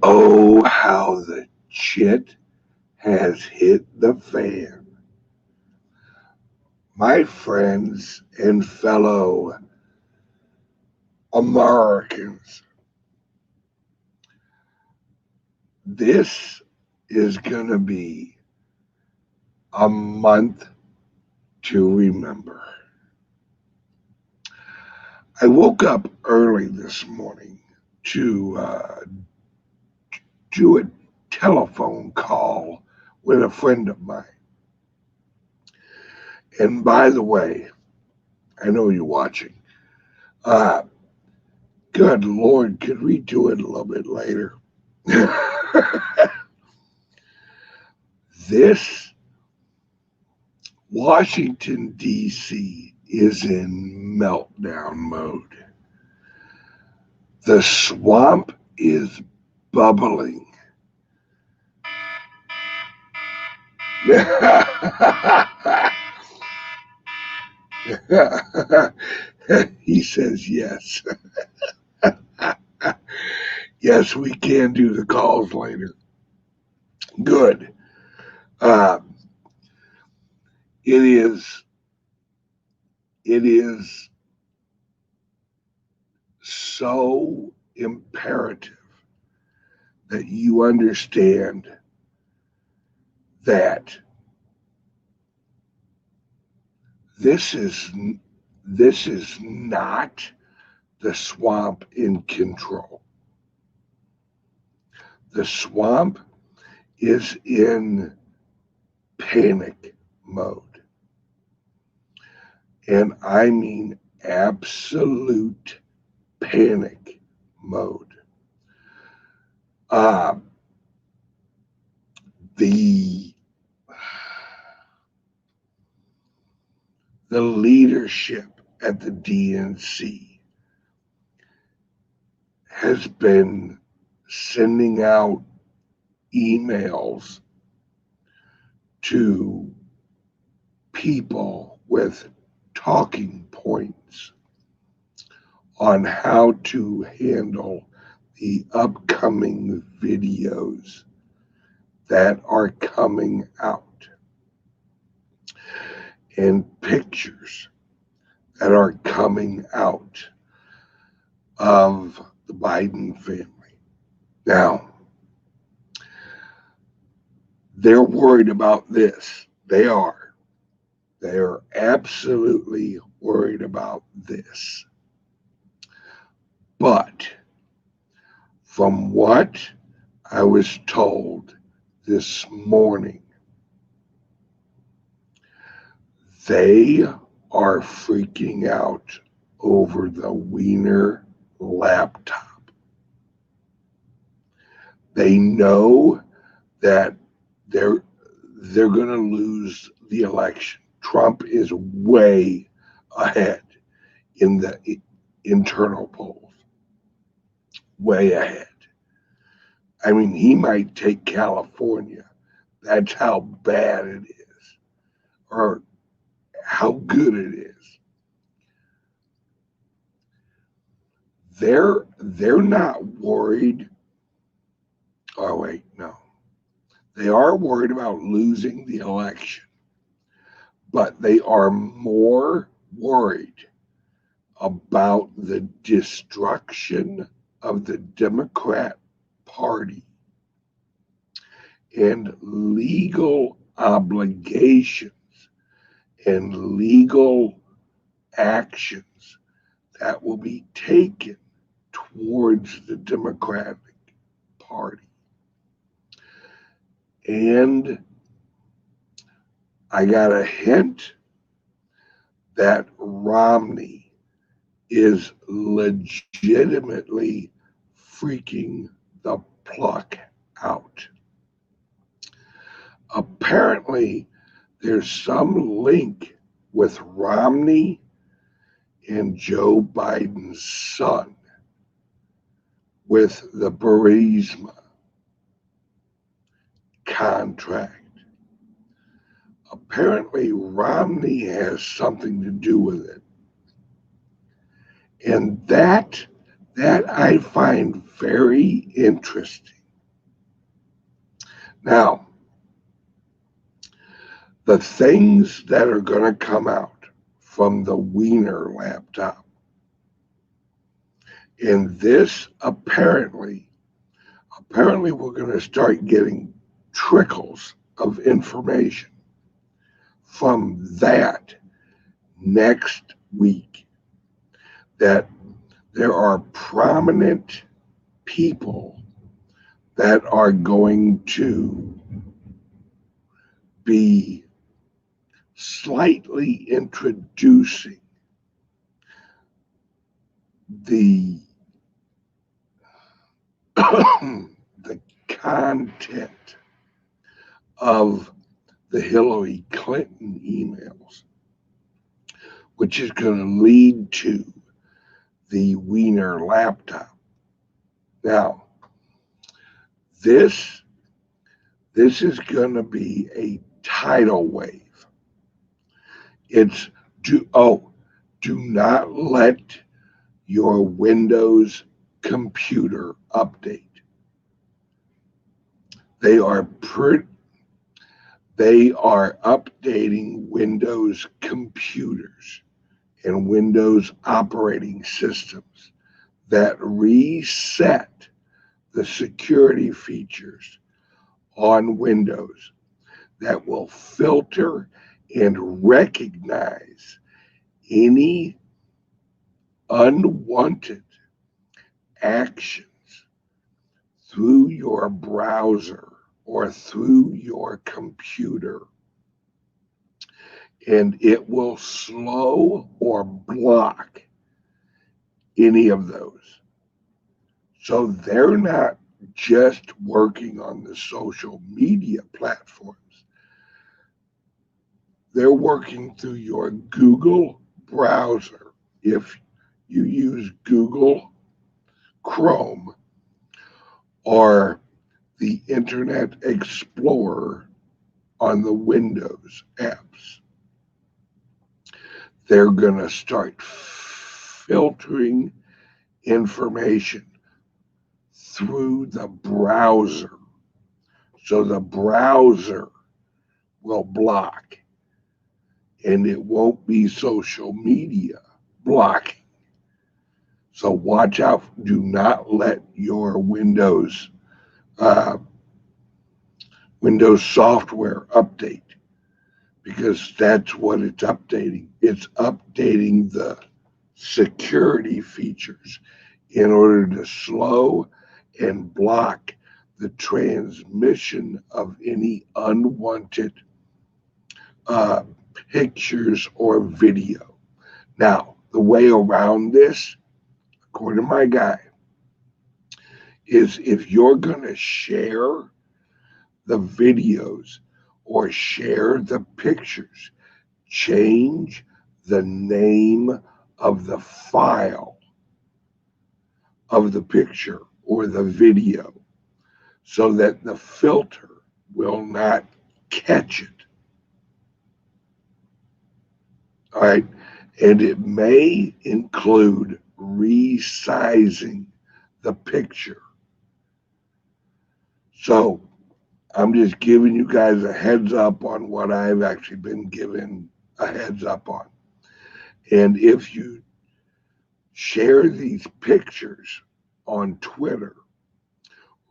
Oh, how the shit has hit the fan. My friends and fellow Americans, this is going to be a month to remember. I woke up early this morning to do a telephone call with a friend of mine. And by the way, I know you're watching. Uh, Good Lord, could we do it a little bit later? This Washington, D.C. is in meltdown mode. The swamp is bubbling. He says yes. Yes, we can do the calls later. Good. Uh, it is. It is so imperative that you understand that this is this is not the swamp in control. The swamp is in panic mode. And I mean absolute panic mode. Uh, the the leadership at the DNC has been sending out emails to people with talking points on how to handle the upcoming videos that are coming out and pictures that are coming out of the Biden family. Now, they're worried about this. They are. They are absolutely worried about this. But from what I was told this morning, they are freaking out over the Wiener laptop. They know that they're going to lose the election. Trump is way ahead in the internal polls, way ahead. I mean, he might take California. That's how bad it is, or how good it is. They're not worried. Oh wait, no. They are worried about losing the election, but they are more worried about the destruction of the Democrat Party and legal obligations and legal actions that will be taken towards the Democratic Party. And I got a hint that Romney is legitimately freaking the pluck out. Apparently, there's some link with Romney and Joe Biden's son with the Burisma contract. Apparently, Romney has something to do with it. And that I find very interesting. Now, the things that are going to come out from the Wiener laptop, and this apparently we're going to start getting trickles of information from that next week, that there are prominent people that are going to be slightly introducing the the content of the Hillary Clinton emails, which is going to lead to the Wiener laptop. Now, this is going to be a tidal wave. It's do not let your Windows computer update. They are updating Windows computers and Windows operating systems that reset the security features on Windows that will filter and recognize any unwanted actions through your browser or through your computer, and it will slow or block any of those. So they're not just working on the social media platforms. They're working through your Google browser. If you use Google Chrome or the Internet Explorer on the Windows apps, they're going to start filtering information through the browser. So the browser will block, and it won't be social media blocking. So watch out. Do not let your Windows software update, because that's what it's updating. It's updating the security features in order to slow and block the transmission of any unwanted pictures or video. Now, the way around this, according to my guy, is if you're going to share the videos or share the pictures, change the name of the file of the picture or the video so that the filter will not catch it. All right. And it may include resizing the picture. So I'm just giving you guys a heads up on what I've actually been given a heads up on. And if you share these pictures on Twitter,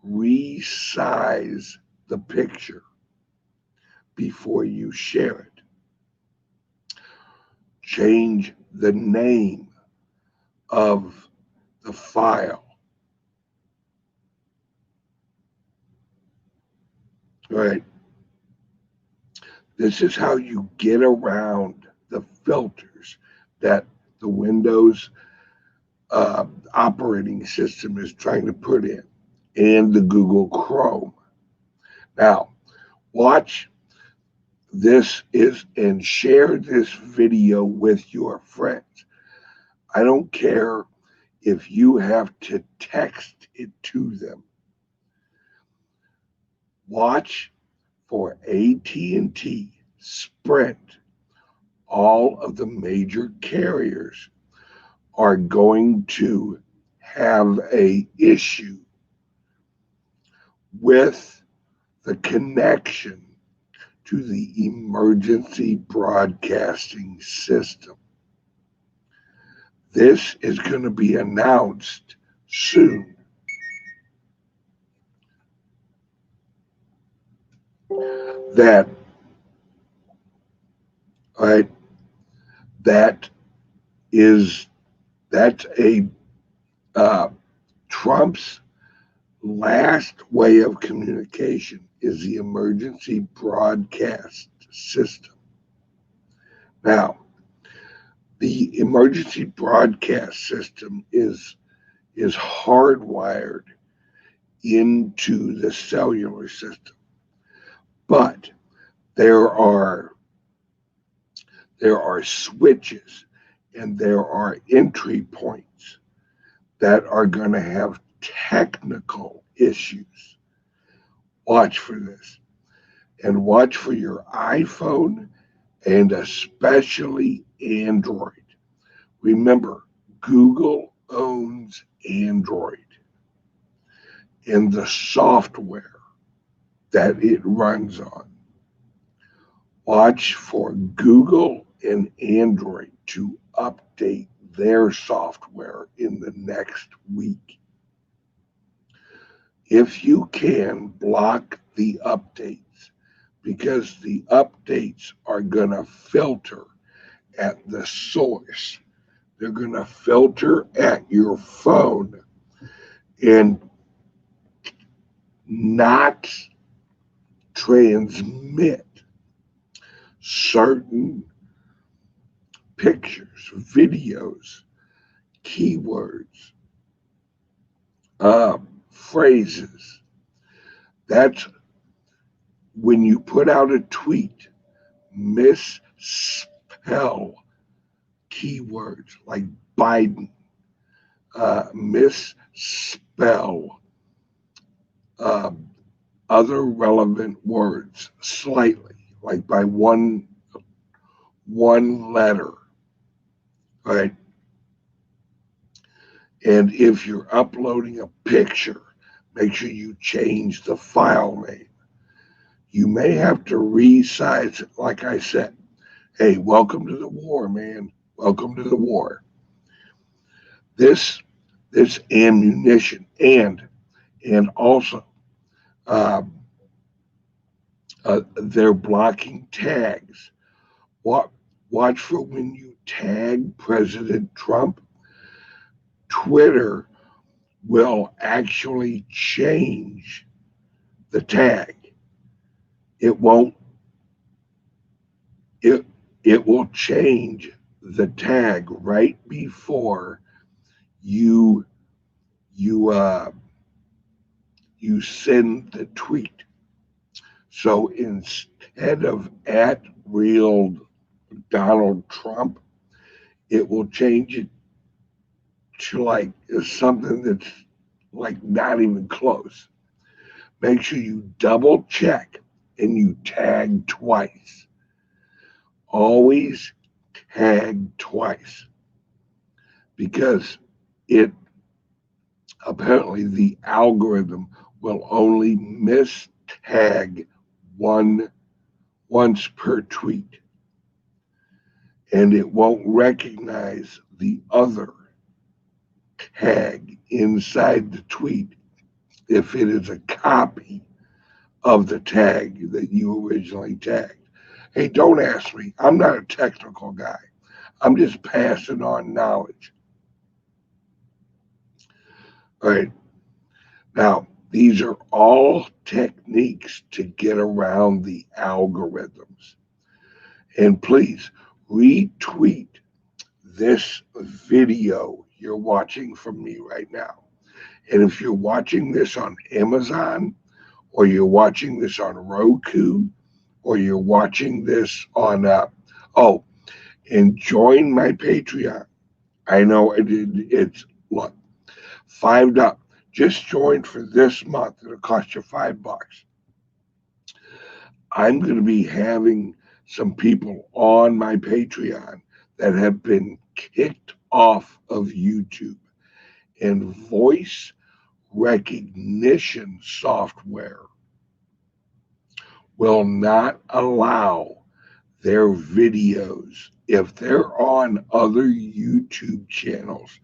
resize the picture before you share it. Change the name of the file. Right. This is how you get around the filters that the Windows operating system is trying to put in, and the Google Chrome. Now, watch this and share this video with your friends. I don't care if you have to text it to them. Watch for AT&T, Sprint, all of the major carriers are going to have a issue with the connection to the emergency broadcasting system. This is going to be announced soon. That, right, that that's a Trump's last way of communication is the emergency broadcast system. Now, the emergency broadcast system is hardwired into the cellular system, but there are switches and there are entry points that are going to have technical issues. Watch for this, and watch for your iPhone and especially Android. Remember, Google owns Android and the software that it runs on. Watch for Google and Android to update their software in the next week. If you can, block the updates, because the updates are going to filter at the source. They're going to filter at your phone and not transmit certain pictures, videos, keywords, phrases. That's when you put out a tweet, misspell keywords like Biden, misspell other relevant words slightly, like by one letter, right? And if you're uploading a picture, make sure you change the file name. You may have to resize it, like I said. Hey, welcome to the war, man. Welcome to the war. This ammunition and also they're blocking tags. Watch for when you tag President Trump. Twitter will actually change the tag. It won't. It will change the tag right before you send the tweet. So instead of at real Donald Trump, it will change it to like something that's like not even close. Make sure you double check and you tag twice. Always tag twice, because it apparently the algorithm will only mistag once per tweet, and it won't recognize the other tag inside the tweet if it is a copy of the tag that you originally tagged. Hey, don't ask me. I'm not a technical guy. I'm just passing on knowledge. All right. Now, these are all techniques to get around the algorithms. And please retweet this video you're watching from me right now. And if you're watching this on Amazon, or you're watching this on Roku, or you're watching this on, and join my Patreon. I know it's, look, $5. Just join for this month. It'll cost you $5. I'm going to be having some people on my Patreon that have been kicked off of YouTube, and voice recognition software will not allow their videos, if they're on other YouTube channels,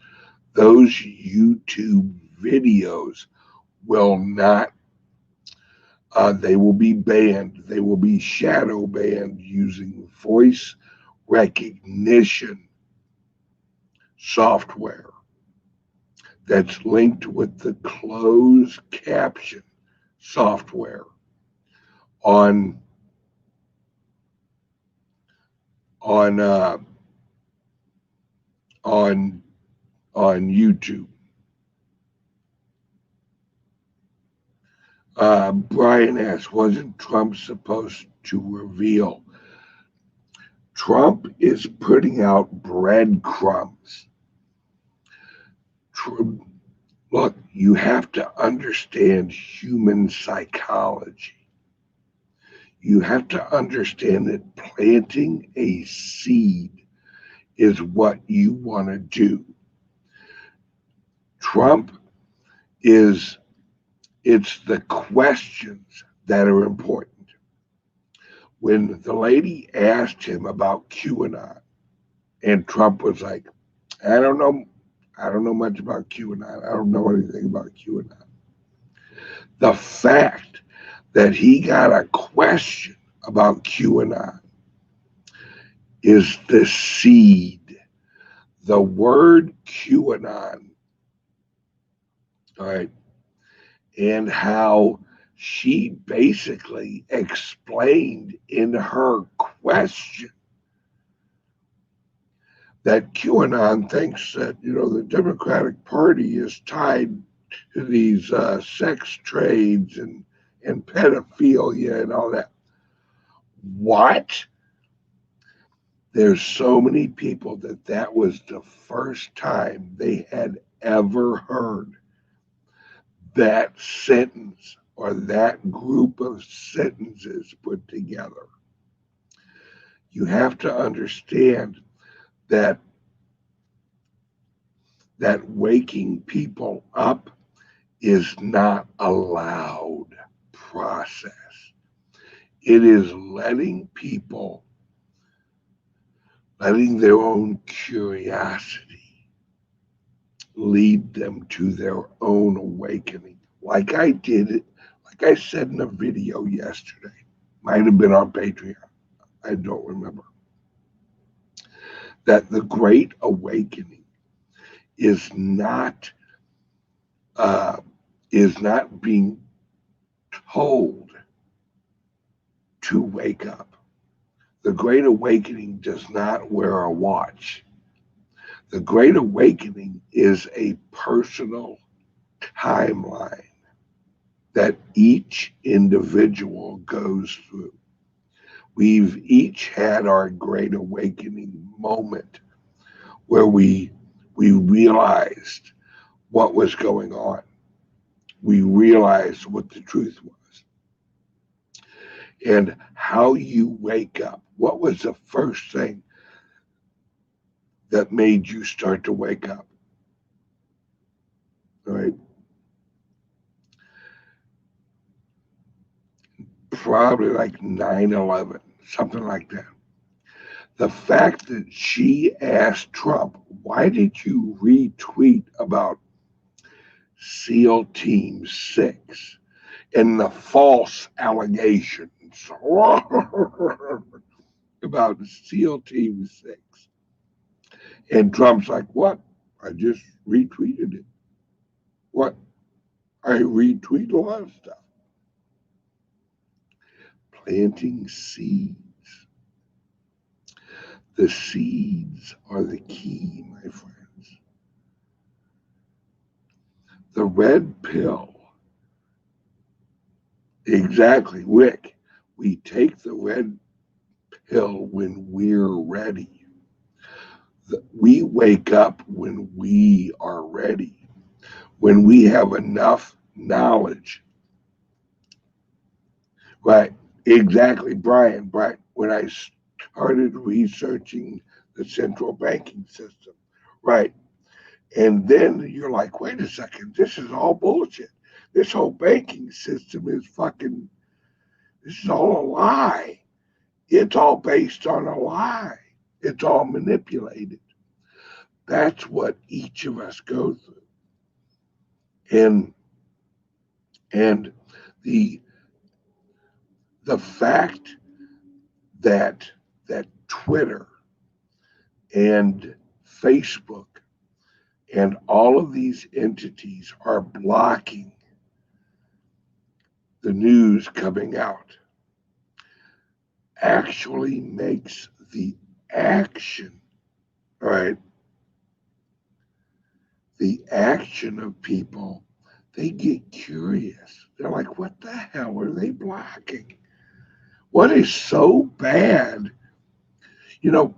those YouTube videos will not, they will be banned. They will be shadow banned using voice recognition software that's linked with the closed caption software on on uh, on on YouTube. Brian asks, wasn't Trump supposed to reveal? Trump is putting out breadcrumbs. Look, you have to understand human psychology. You have to understand that planting a seed is what you want to do. Trump is, it's the questions that are important. When the lady asked him about QAnon, and Trump was like, I don't know. I don't know much about QAnon. I don't know anything about QAnon. The fact that he got a question about QAnon is the seed. The word QAnon, all right, and how she basically explained in her question that QAnon thinks that, the Democratic Party is tied to these sex trades and pedophilia and all that. What? There's so many people that was the first time they had ever heard that sentence or that group of sentences put together. You have to understand that waking people up is not a loud process. It is letting their own curiosity lead them to their own awakening. Like I said in a video yesterday, might have been on Patreon, I don't remember, that the Great Awakening is not being told to wake up. The Great Awakening does not wear a watch. The Great Awakening is a personal timeline that each individual goes through. We've each had our Great Awakening moment where we realized what was going on. We realized what the truth was. And how you wake up. What was the first thing that made you start to wake up? All right. Probably like 9/11, something like that. The fact that she asked Trump, why did you retweet about SEAL Team 6 and the false allegations about SEAL Team 6? And Trump's like, what? I just retweeted it. What? I retweet a lot of stuff. Planting seeds. The seeds are the key, my friends. The red pill. Exactly, Rick. We take the red pill when we're ready. We wake up when we are ready, when we have enough knowledge. Right, exactly, Brian. When I started researching the central banking system, right? And then you're like, wait a second, this is all bullshit. This whole banking system is fucking, This is all a lie. It's all based on a lie. It's all manipulated. That's what each of us go through. And the the fact that Twitter and Facebook and all of these entities are blocking the news coming out actually makes the action, right? The action of people, they get curious. They're like, what the hell are they blocking? What is so bad? You know,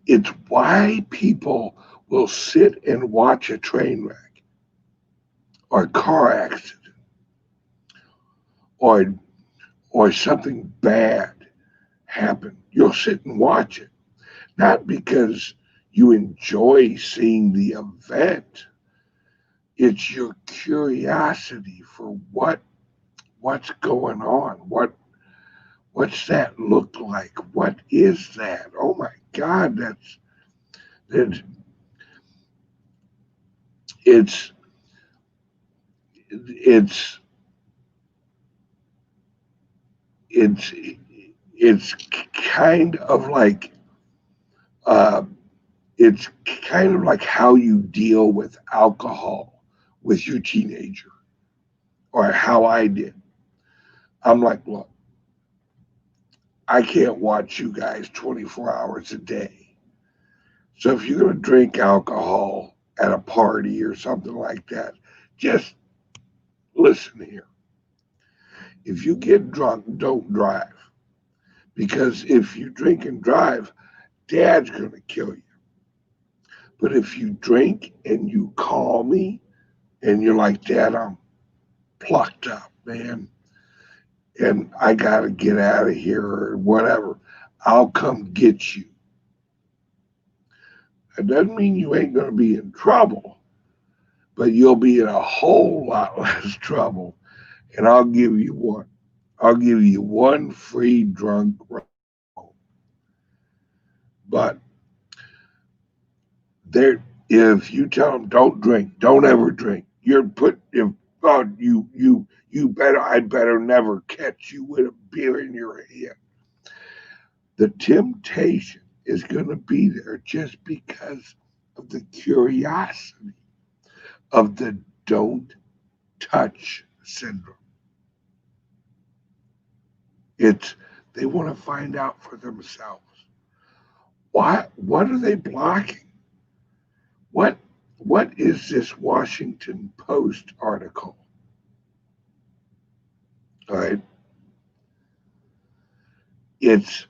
it's why people will sit and watch a train wreck or a car accident or something bad happen. You'll sit and watch it, not because you enjoy seeing the event. It's your curiosity for what's going on. What's that look like? What is that? Oh my God, that's it's it's it's it's kind of like uh, it's kind of like how you deal with alcohol with your teenager, or how I did. I'm like, look, I can't watch you guys 24 hours a day. So if you're going to drink alcohol at a party or something like that, just listen here. If you get drunk, don't drive. Because if you drink and drive, dad's going to kill you. But if you drink and you call me and you're like, Dad, I'm plucked up, man, and I got to get out of here or whatever, I'll come get you. It doesn't mean you ain't going to be in trouble, but you'll be in a whole lot less trouble. And I'll give you one. I'll give you one free drunk ride home. But there, if you tell them don't drink, don't ever drink, you're put if oh, you better I'd better never catch you with a beer in your hand. The temptation is going to be there just because of the curiosity of the don't touch syndrome. It's they want to find out for themselves. What are they blocking? What what is this Washington Post article? All right. It's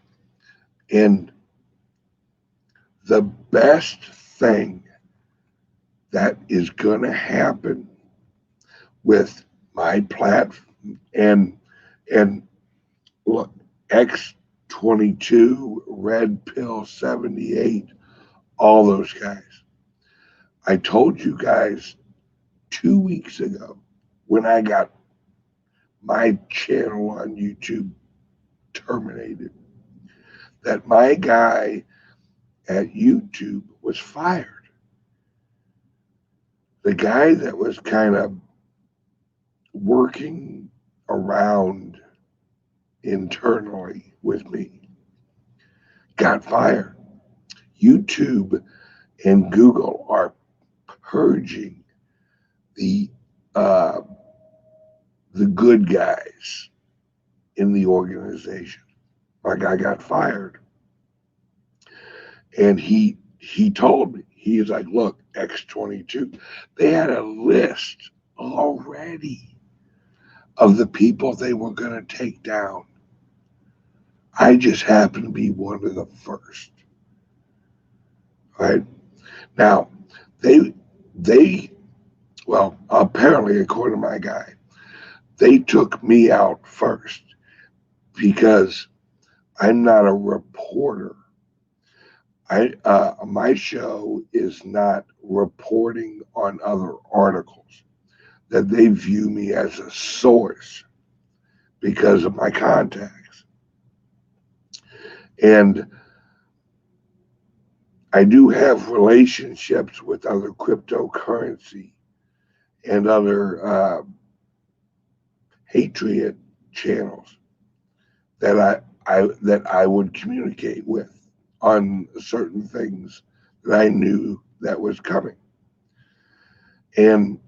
in the best thing that is going to happen with my platform and look, X22, Red Pill 78, all those guys. I told you guys 2 weeks ago when I got my channel on YouTube terminated that my guy at YouTube was fired. The guy that was kind of working around internally with me got fired. YouTube and Google are purging the uh, the good guys in the organization. My guy got fired, and he told me he's like, look, X22, they had a list already of the people they were going to take down. I just happened to be one of the first. Right now, they well, apparently, according to my guy, they took me out first because I'm not a reporter. My show is not reporting on other articles. That they view me as a source because of my contacts. And I do have relationships with other cryptocurrency and other Patriot channels that I would communicate with on certain things that I knew that was coming. And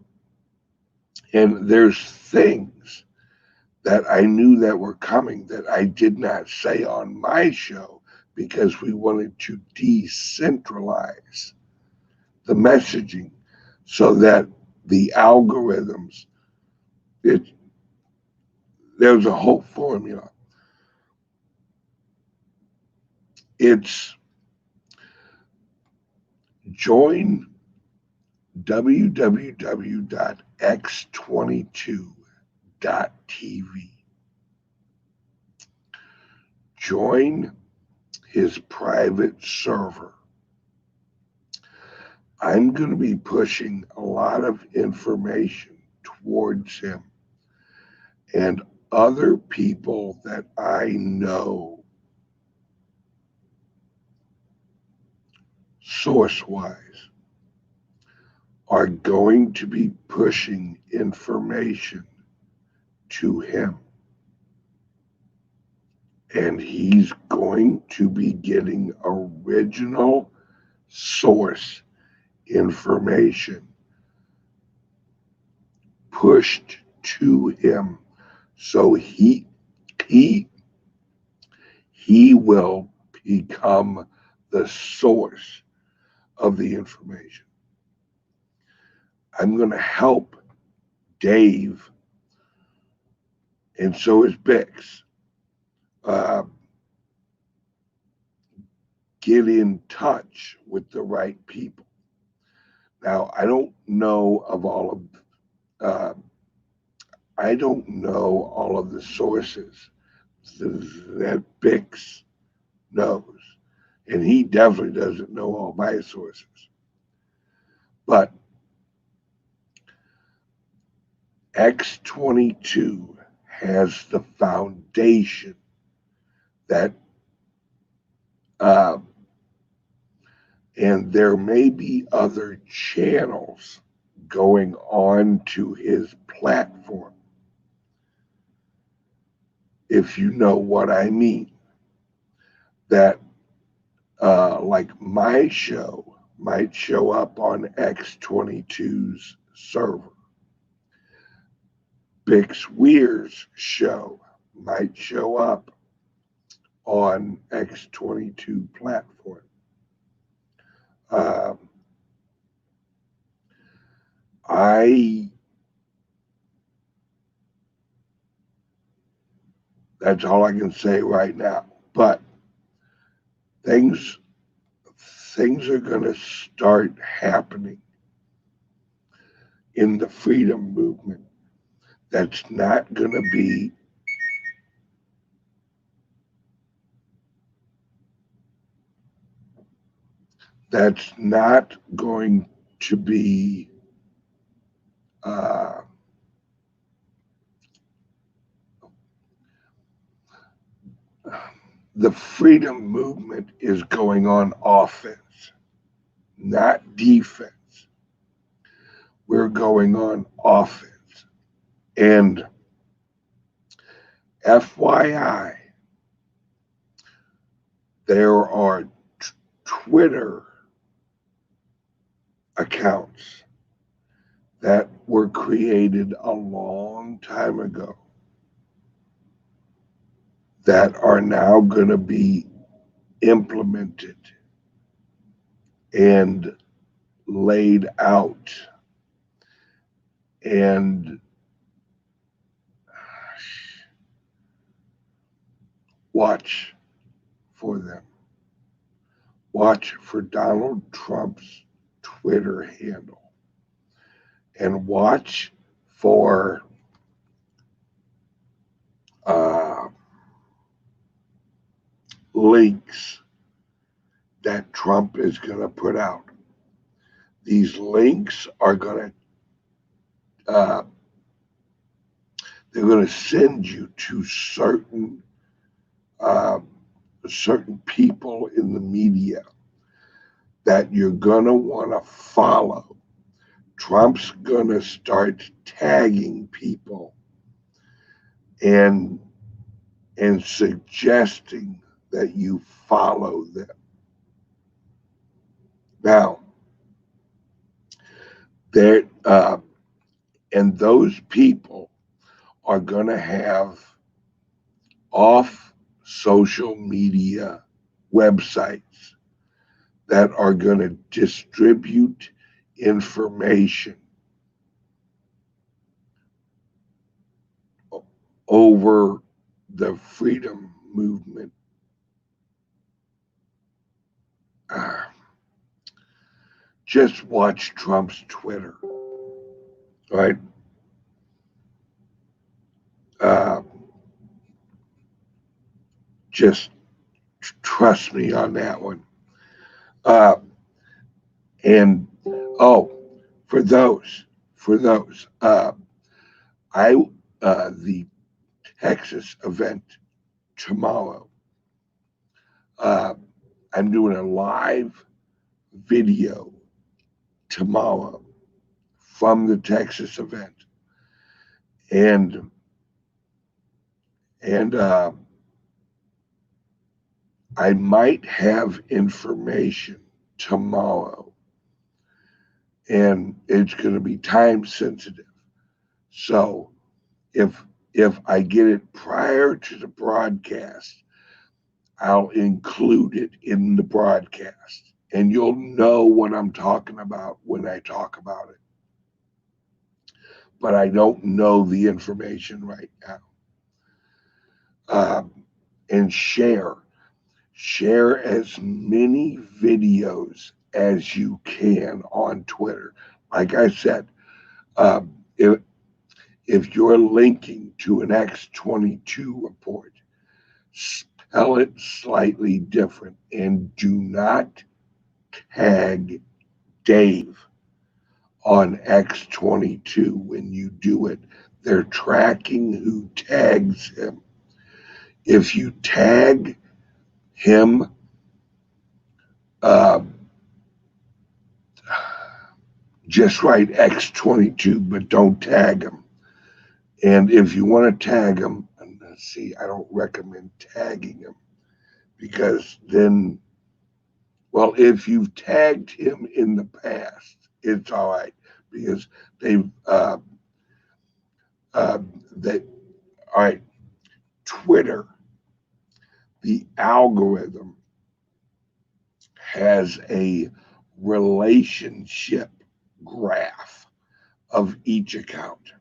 there's things that I knew that were coming that I did not say on my show because we wanted to decentralize the messaging so that the algorithms, there's a whole formula. It's join www.x22.tv. Join his private server. I'm going to be pushing a lot of information towards him and other people that I know source-wise are going to be pushing information to him. And he's going to be getting original source information pushed to him, so he will become the source of the information. I'm going to help Dave, and so is Bix, get in touch with the right people. Now, I don't know all of the sources that Bix knows, and he definitely doesn't know all my sources. But X22 has the foundation that, and there may be other channels going on to his platform, if you know what I mean. That, like my show might show up on X22's server. Bix Weir's show might show up on X22 platform. That's all I can say right now. But things are going to start happening in the freedom movement. That's not going to be the freedom movement is going on offense, not defense. We're going on offense. And FYI, there are Twitter accounts that were created a long time ago that are now going to be implemented and laid out. And watch for them. Watch for Donald Trump's Twitter handle. And watch for links that Trump is going to put out. These links are going to, they're going to send you to uh, certain people in the media that you're going to want to follow. Trump's going to start tagging people and suggesting that you follow them. Now, there and those people are going to have off social media websites that are going to distribute information over the freedom movement. Just watch Trump's Twitter, right? Uh, just trust me on that one. Uh, and oh, for those, I the Texas event tomorrow. I'm doing a live video tomorrow from the Texas event, and I might have information tomorrow, and it's going to be time sensitive. So if I get it prior to the broadcast, I'll include it in the broadcast, and you'll know what I'm talking about when I talk about it. But I don't know the information right now. And share as many videos as you can on Twitter. Like I said, if you're linking to an X22 report, spell it slightly different and do not tag Dave on X22 when you do it. They're tracking who tags him. If you tag him, just write X22, but don't tag him. And if you want to tag him, and see, I don't recommend tagging him because then, well, if you've tagged him in the past, it's all right because they've, all right, Twitter, the algorithm has a relationship graph of each account.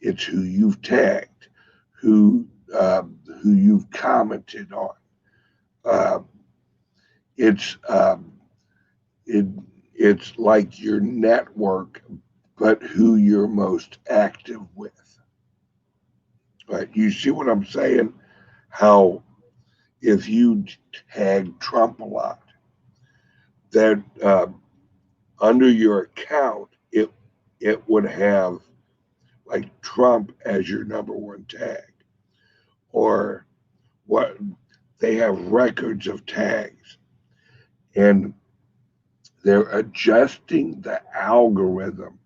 It's who you've tagged, who you've commented on. It's it's like your network, but who you're most active with. Right? You see what I'm saying? How if you tag Trump a lot, that under your account it would have like Trump as your number one tag, or what they have records of tags, and they're adjusting the algorithm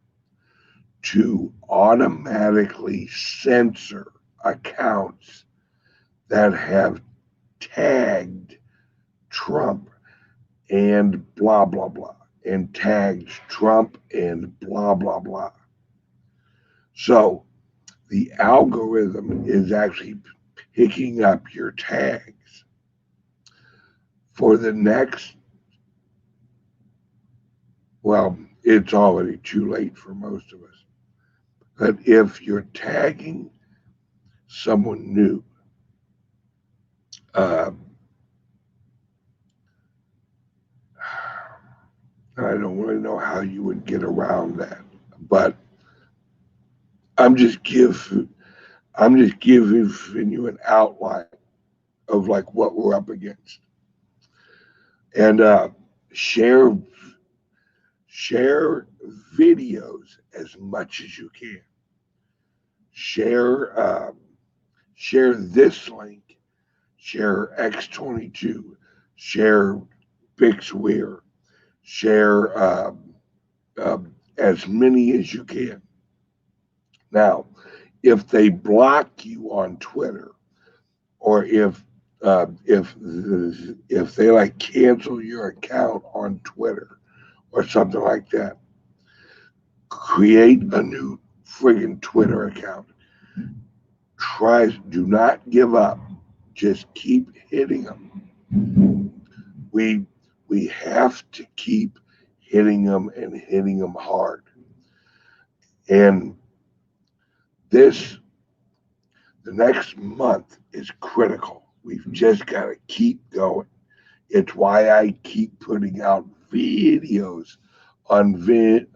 to automatically censor accounts that have tagged Trump and blah blah blah, and tagged Trump and blah blah blah. So the algorithm is actually picking up your tags for the next, well, it's already too late for most of us. But if you're tagging someone new, I don't really know how you would get around that, but I'm just giving you an outline of like what we're up against, and share videos as much as you can. share this link, share X22, share Bixweir, share as many as you can. Now, if they block you on Twitter, or if they like cancel your account on Twitter or something like that, create a new friggin' Twitter account. Do not give up. Just keep hitting them. We have to keep hitting them and hitting them hard. And the next month is critical. We've just got to keep going. It's why I keep putting out videos on Vimeo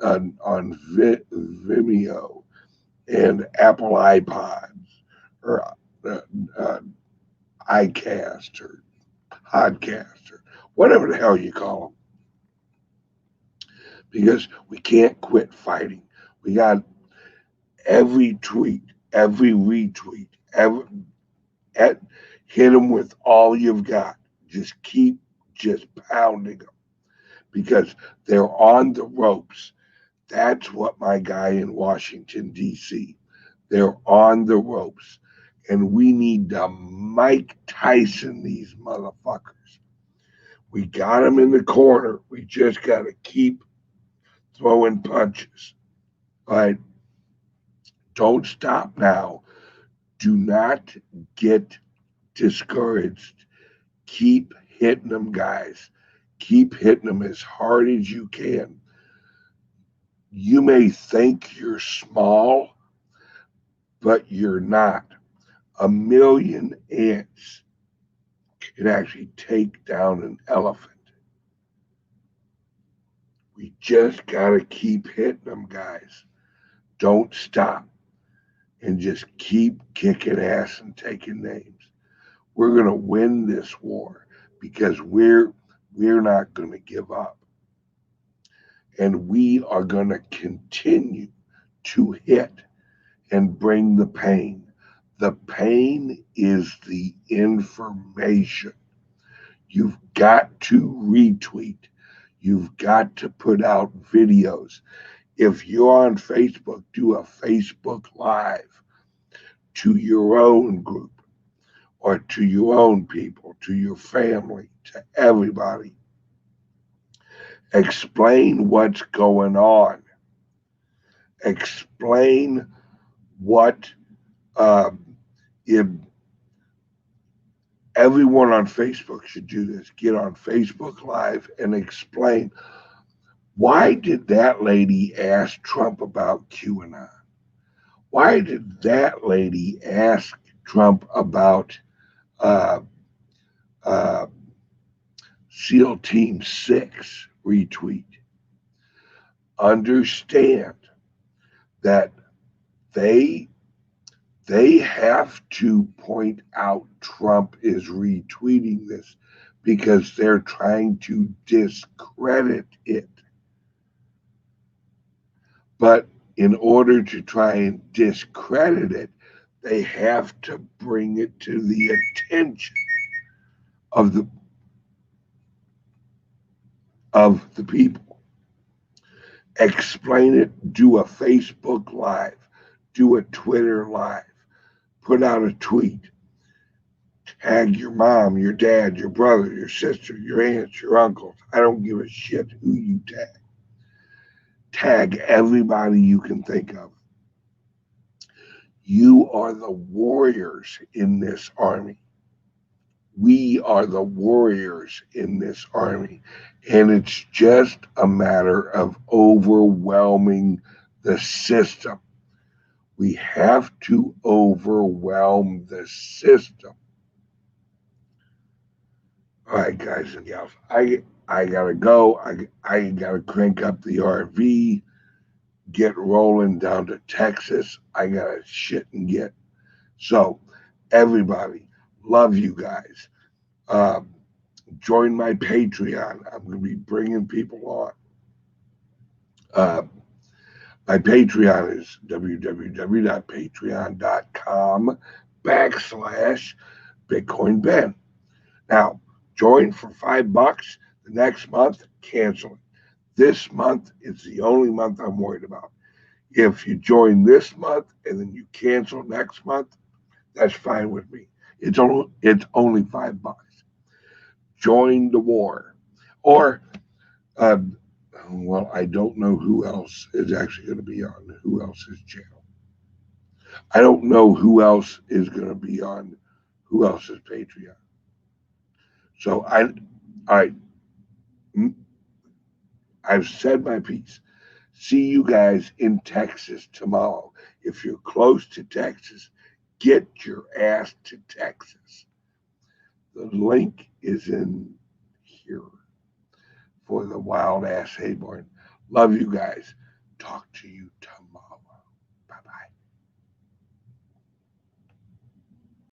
and Apple iPods or iCast or Podcast or whatever the hell you call them, because we can't quit fighting. We got every tweet, every retweet, hit them with all you've got. Just keep pounding them, because they're on the ropes. That's what my guy in Washington, D.C., they're on the ropes. And we need to Mike Tyson these motherfuckers. We got them in the corner. We just got to keep throwing punches. All right? Don't stop now. Do not get discouraged. Keep hitting them, guys. Keep hitting them as hard as you can. You may think you're small, but you're not. 1,000,000 ants can actually take down an elephant. We just got to keep hitting them, guys. Don't stop. And just keep kicking ass and taking names. We're going to win this war, because we're not going to give up. And we are going to continue to hit and bring the pain. The pain is the information. You've got to retweet. You've got to put out videos. If you're on Facebook, do a Facebook Live to your own group or to your own people, to your family, to everybody. Explain what's going on. Explain what if everyone on Facebook should do this. Get on Facebook Live and explain, why did that lady ask Trump about QAnon? Why did that lady ask Trump about SEAL Team 6 retweet? Understand that they have to point out Trump is retweeting this, because they're trying to discredit it. But in order to try and discredit it, they have to bring it to the attention of the people. Explain it, do a Facebook Live, do a Twitter Live, put out a tweet, tag your mom, your dad, your brother, your sister, your aunts, your uncles. I don't give a shit who you tag. Tag everybody you can think of. You are the warriors in this army. We are the warriors in this army. And it's just a matter of overwhelming the system. We have to overwhelm the system. All right, guys and gals, I gotta go. I gotta crank up the RV, get rolling down to Texas. I got shit and get. So, everybody, love you guys. Join my Patreon. I'm going to be bringing people on. My Patreon is www.patreon.com/Bitcoin Ben. Now, join for $5. The next month, cancel it. This month is the only month I'm worried about. If you join this month and then you cancel next month, that's fine with me. It's only $5. Join the war, or uh, well, I don't know who else is actually going to be on who else's channel. I don't know who else is going to be on who else's Patreon. So I, I've said my piece. See you guys in Texas tomorrow. If you're close to Texas, get your ass to Texas. The link is in here for the Wild Ass Hayborn. Love you guys. Talk to you tomorrow.